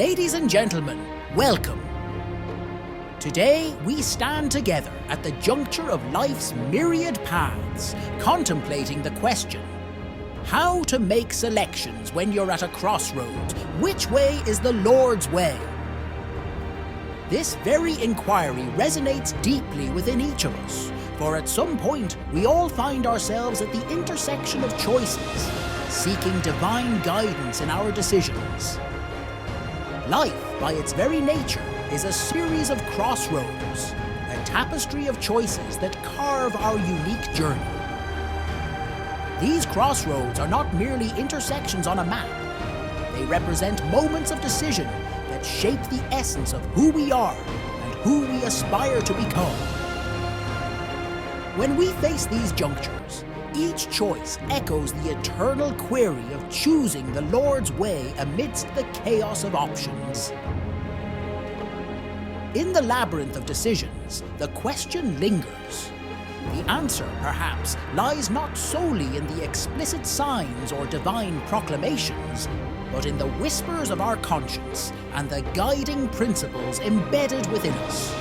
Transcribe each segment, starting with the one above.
Ladies and gentlemen, welcome. Today we stand together at the juncture of life's myriad paths, contemplating the question, how to make selections when you're at a crossroads? Which way is the Lord's way? This very inquiry resonates deeply within each of us, for at some point we all find ourselves at the intersection of choices, seeking divine guidance in our decisions. Life, by its very nature, is a series of crossroads, a tapestry of choices that carve our unique journey. These crossroads are not merely intersections on a map. They represent moments of decision that shape the essence of who we are and who we aspire to become. When we face these junctures, each choice echoes the eternal query of choosing the Lord's way amidst the chaos of options. In the labyrinth of decisions, the question lingers. The answer, perhaps, lies not solely in the explicit signs or divine proclamations, but in the whispers of our conscience and the guiding principles embedded within us.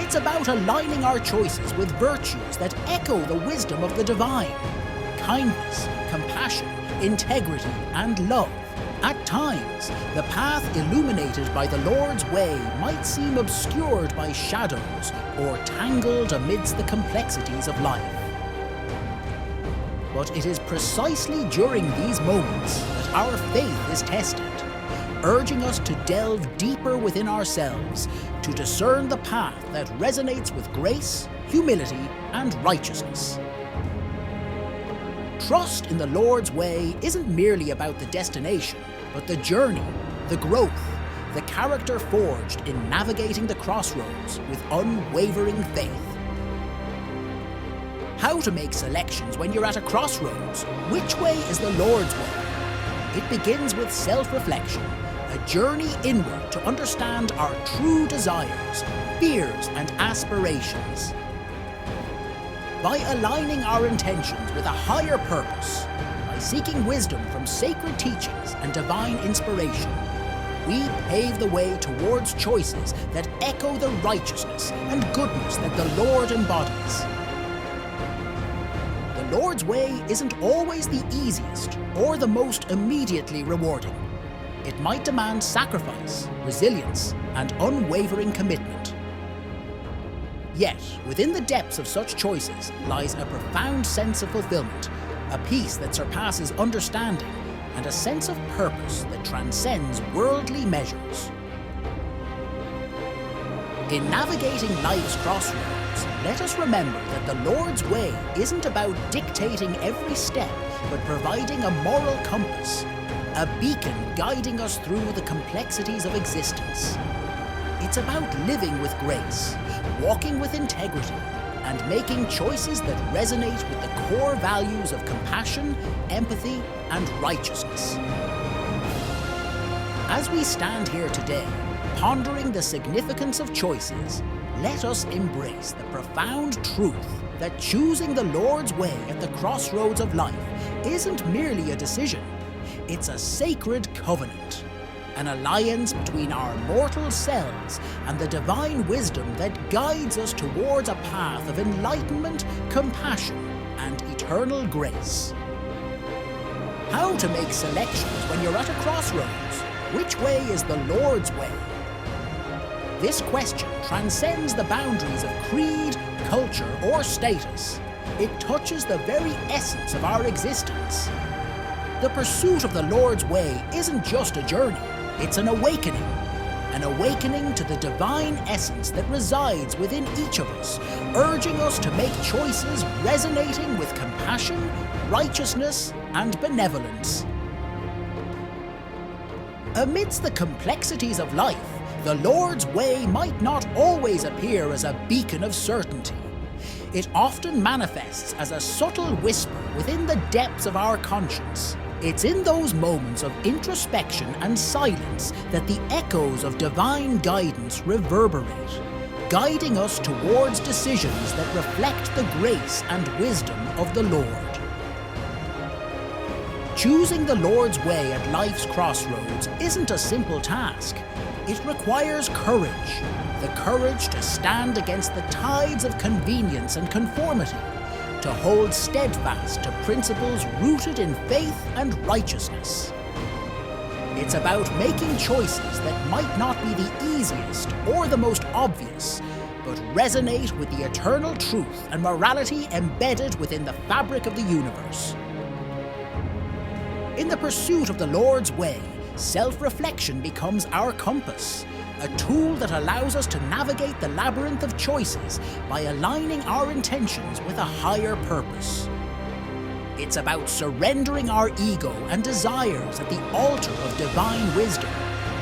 It's about aligning our choices with virtues that echo the wisdom of the divine: kindness, compassion, integrity, and love. At times, the path illuminated by the Lord's way might seem obscured by shadows or tangled amidst the complexities of life. But it is precisely during these moments that our faith is tested, urging us to delve deeper within ourselves to discern the path that resonates with grace, humility, and righteousness. Trust in the Lord's way isn't merely about the destination, but the journey, the growth, the character forged in navigating the crossroads with unwavering faith. How to make selections when you're at a crossroads? Which way is the Lord's way? It begins with self-reflection, a journey inward to understand our true desires, fears, and aspirations. By aligning our intentions with a higher purpose, by seeking wisdom from sacred teachings and divine inspiration, we pave the way towards choices that echo the righteousness and goodness that the Lord embodies. The Lord's way isn't always the easiest or the most immediately rewarding. It might demand sacrifice, resilience, and unwavering commitment. Yet, within the depths of such choices lies a profound sense of fulfillment, a peace that surpasses understanding, and a sense of purpose that transcends worldly measures. In navigating life's crossroads, let us remember that the Lord's way isn't about dictating every step, but providing a moral compass, a beacon guiding us through the complexities of existence. It's about living with grace, walking with integrity, and making choices that resonate with the core values of compassion, empathy, and righteousness. As we stand here today, pondering the significance of choices, let us embrace the profound truth that choosing the Lord's way at the crossroads of life isn't merely a decision. It's a sacred covenant, an alliance between our mortal selves and the divine wisdom that guides us towards a path of enlightenment, compassion, and eternal grace. How to make selections when you're at a crossroads? Which way is the Lord's way? This question transcends the boundaries of creed, culture, or status. It touches the very essence of our existence. The pursuit of the Lord's way isn't just a journey, it's an awakening to the divine essence that resides within each of us, urging us to make choices resonating with compassion, righteousness, and benevolence. Amidst the complexities of life, the Lord's way might not always appear as a beacon of certainty. It often manifests as a subtle whisper within the depths of our conscience. It's in those moments of introspection and silence that the echoes of divine guidance reverberate, guiding us towards decisions that reflect the grace and wisdom of the Lord. Choosing the Lord's way at life's crossroads isn't a simple task. It requires courage, the courage to stand against the tides of convenience and conformity, to hold steadfast to principles rooted in faith and righteousness. It's about making choices that might not be the easiest or the most obvious, but resonate with the eternal truth and morality embedded within the fabric of the universe. In the pursuit of the Lord's way, self-reflection becomes our compass, a tool that allows us to navigate the labyrinth of choices by aligning our intentions with a higher purpose. It's about surrendering our ego and desires at the altar of divine wisdom,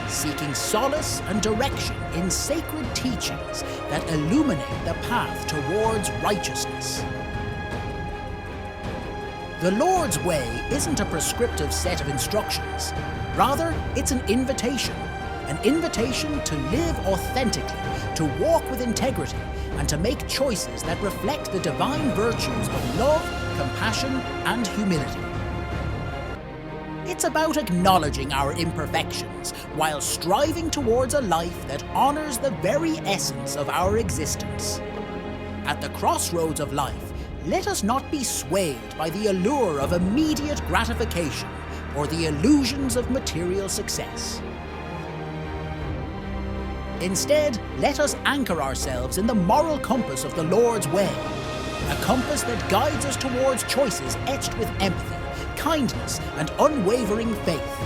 seeking solace and direction in sacred teachings that illuminate the path towards righteousness. The Lord's way isn't a prescriptive set of instructions. Rather, it's an invitation to live authentically, to walk with integrity, and to make choices that reflect the divine virtues of love, compassion, and humility. It's about acknowledging our imperfections while striving towards a life that honors the very essence of our existence. At the crossroads of life, let us not be swayed by the allure of immediate gratification or the illusions of material success. Instead, let us anchor ourselves in the moral compass of the Lord's way, a compass that guides us towards choices etched with empathy, kindness, and unwavering faith.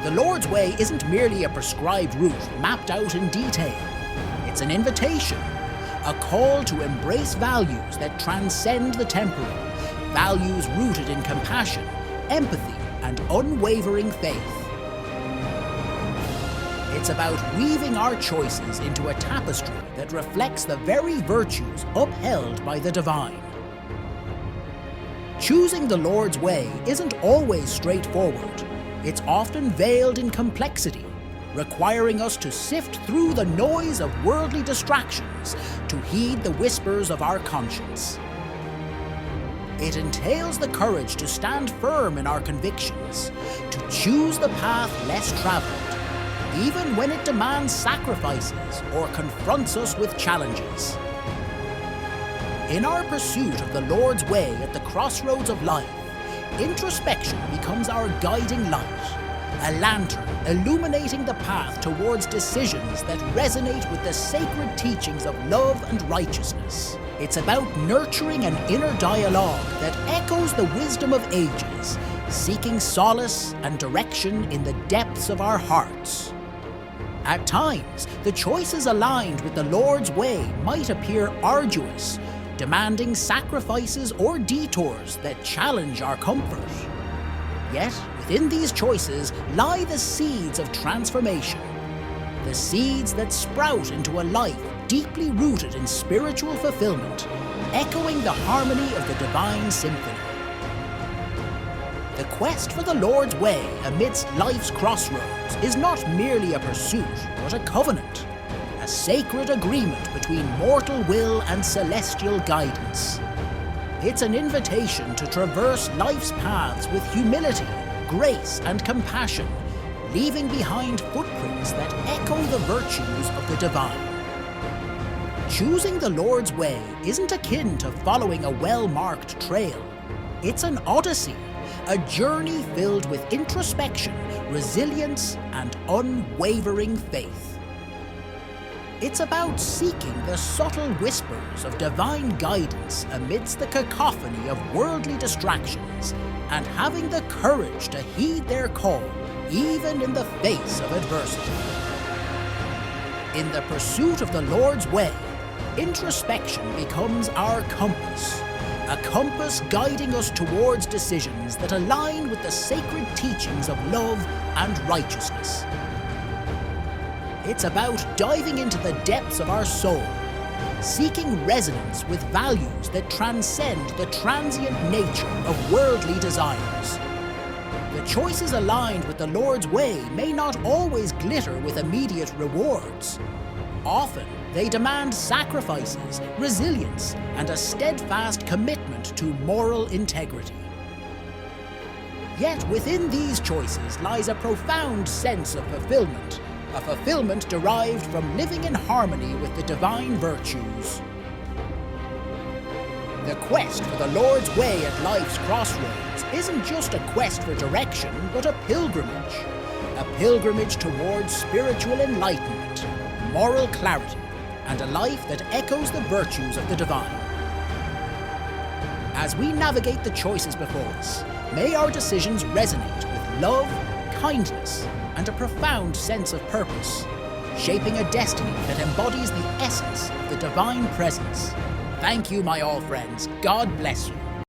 The Lord's way isn't merely a prescribed route mapped out in detail. It's an invitation, a call to embrace values that transcend the temporal, values rooted in compassion, empathy, and unwavering faith. It's about weaving our choices into a tapestry that reflects the very virtues upheld by the divine. Choosing the Lord's way isn't always straightforward. It's often veiled in complexity, requiring us to sift through the noise of worldly distractions to heed the whispers of our conscience. It entails the courage to stand firm in our convictions, to choose the path less traveled, even when it demands sacrifices or confronts us with challenges. In our pursuit of the Lord's way at the crossroads of life, introspection becomes our guiding light, a lantern illuminating the path towards decisions that resonate with the sacred teachings of love and righteousness. It's about nurturing an inner dialogue that echoes the wisdom of ages, seeking solace and direction in the depths of our hearts. At times, the choices aligned with the Lord's way might appear arduous, demanding sacrifices or detours that challenge our comfort. Yet, within these choices lie the seeds of transformation, the seeds that sprout into a life deeply rooted in spiritual fulfillment, echoing the harmony of the divine symphony. The quest for the Lord's way amidst life's crossroads is not merely a pursuit, but a covenant, a sacred agreement between mortal will and celestial guidance. It's an invitation to traverse life's paths with humility, grace, and compassion, leaving behind footprints that echo the virtues of the divine. Choosing the Lord's way isn't akin to following a well-marked trail. It's an odyssey, a journey filled with introspection, resilience, and unwavering faith. It's about seeking the subtle whispers of divine guidance amidst the cacophony of worldly distractions, and having the courage to heed their call, even in the face of adversity. In the pursuit of the Lord's way, introspection becomes our compass, a compass guiding us towards decisions that align with the sacred teachings of love and righteousness. It's about diving into the depths of our soul, seeking resonance with values that transcend the transient nature of worldly desires. The choices aligned with the Lord's way may not always glitter with immediate rewards. Often, they demand sacrifices, resilience, and a steadfast commitment to moral integrity. Yet within these choices lies a profound sense of fulfillment, a fulfillment derived from living in harmony with the divine virtues. The quest for the Lord's way at life's crossroads isn't just a quest for direction, but a pilgrimage. A pilgrimage towards spiritual enlightenment, moral clarity, and a life that echoes the virtues of the divine. As we navigate the choices before us, may our decisions resonate with love, kindness, and a profound sense of purpose, shaping a destiny that embodies the essence of the divine presence. Thank you, my all friends. God bless you.